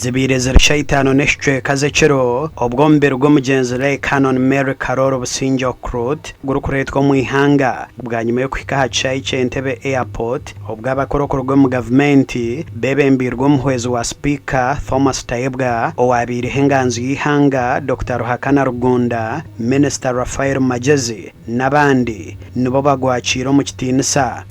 zibire zirishayitano neshwe kazekero obwombere bw'omugenzi Ray Canon Mary Karoro Businge Okrut gurukuretwa mu ihanga bwa nyuma yo kwikaha cyayi cy'Entebbe Airport obw'abakorokoro mu government bebembirwa muhwezi wa speaker Thomas Tayebwa owabire henganzi y'ihanga Dr. Ruhakana Rugunda Minister Raphael Magezi n'abandi nibo bagwaciro mu kitinisa.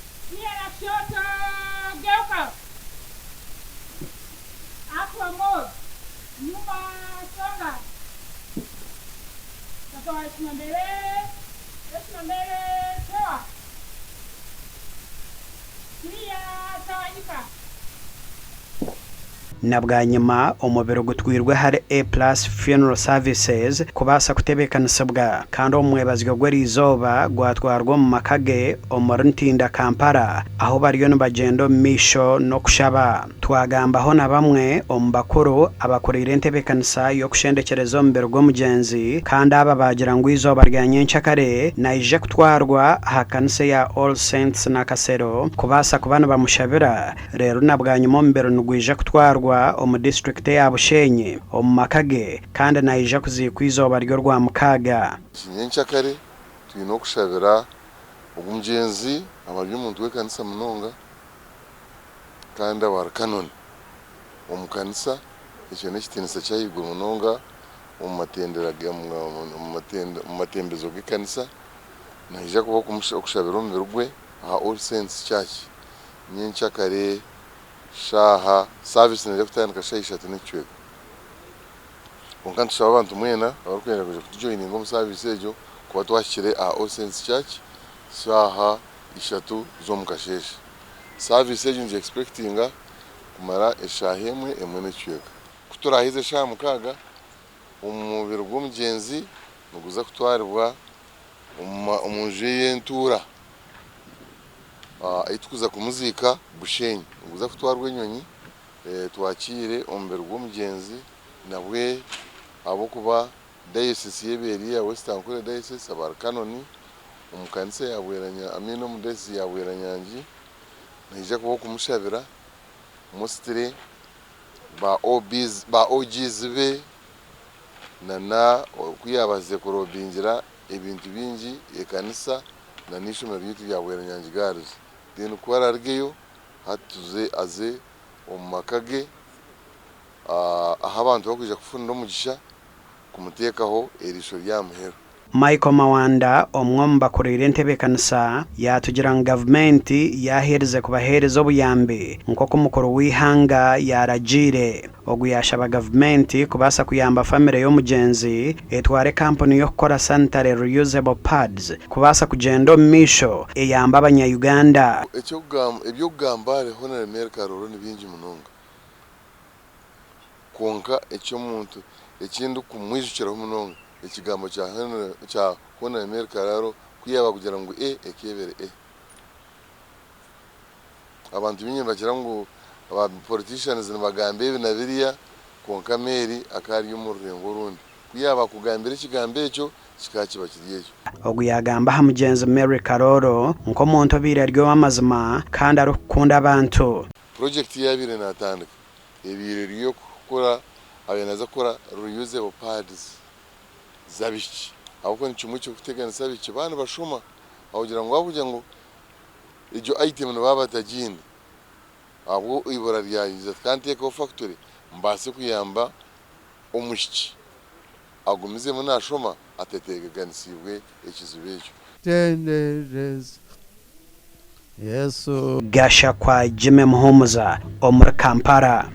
Na bwa nyuma omubiro gutwirwe hari A+ Funeral Services kubasa kutebekanisa kandi omwebazyo gw'erizoba gwatwarwa mu makage omurintinda Kampala aho bariyo nibagenda misho no kushaba. Twagambaho na bamwe ombakuru abakorera entebekanisa yo kushendekereza omubiro gw'omugenzi kandi aba bagira ngo izoba rya nyenkyakare naije kutwarwa ha kanisa ya All Saints na Kasero kubasa kubana bamushabira. Rero na bwa nyuma omubiro nigwije kutwarwa omu district ya Bushenyi omu makage kandi naija kuzikwizoba ryo rwa mukaga. Nyenkyakare tuyino kushabira omugenzi abari omuntu w'ekanisa munonga kandi awari Canon omu kanisa ekyo n'ekitinisa kyayigwa munonga omu matembezo g'ekanisa naija kuba okushabira omubiro gwe aha All Saints Church nyenkyakare shaha service na kutandika shayi 3 n'ecweka konkantu shaba abantu mwena abarukwenda kuja kujoininga mu service ejo kuba twashire a All Saints Church shaha 3 z'omukasheshe. Service ejo nje expectinga kumara eshaha emwe n'ecweka kuturahize shaha mukaga omubiro gw'omugenzi nuguza kutwaribwa omunju y'entura itukuza kumuzika Bushenyi nguza kutwarwa enyonyi twakire omubiro gw'omugenzi nabwe abo kuba diocese y'Eberi ya Western Kure diocese abar Canon omukanisa ya Bweranya amino mudesi ya Bweranyangi naija kuba kumushabira mostly ba OGs be na kuyabaze kurobingira ebintu bingi ekanisa na nishomero ry'itu ya Bweranyangi Girls deni kwara rgeyo hatuze aze omumakage aha abantu bakwija kufunda omugisha kumutekaho erisho rya muhero. Michael Mawanda omwomba bakorera entebekanisa yatugira ngo government yahereze kubahereza obuyambe nkoko mukoro w'ihanga yaragire oguyashaba government kubasa kuyamba family y'omugenzi etware company yo kukora sanitary reusable pads kubasa kugenda misho eyamba abanya-Uganda. Ebyo kugamba Honorable Mary Karoro ni bingi munonga konka ekyo muntu ekindu kumwijukiraho munonga ekigambo kya Honorable Mary Karoro kuyaba kugira ngo ekebere abantu binyi bagira ngo aba politicians nibagambe ibi na biriya konka Mary akari y'umurengo rundi kuyaba kugambira ikigambo ekyo kikakiba kiryeyo oguyagamba ha mugenzi Mary Karoro nko muntu bire ryo amazima kandi arukunda abantu. Project yabire natandika ebire ryo kukora abenaza kora reusable pads zabichi ahubwo ni kimwe cyo kuteganisa bici bana bashuma ahugira ngo bavuga ngo ijo item no baba tajini abo ibora ryayiza kandi eko factory mbase kuyamba omushiki agumize mu nashoma ateteganisibwe ekizibejo Yesu gasha kwa Jimmy Muhumuza omuri Kampala.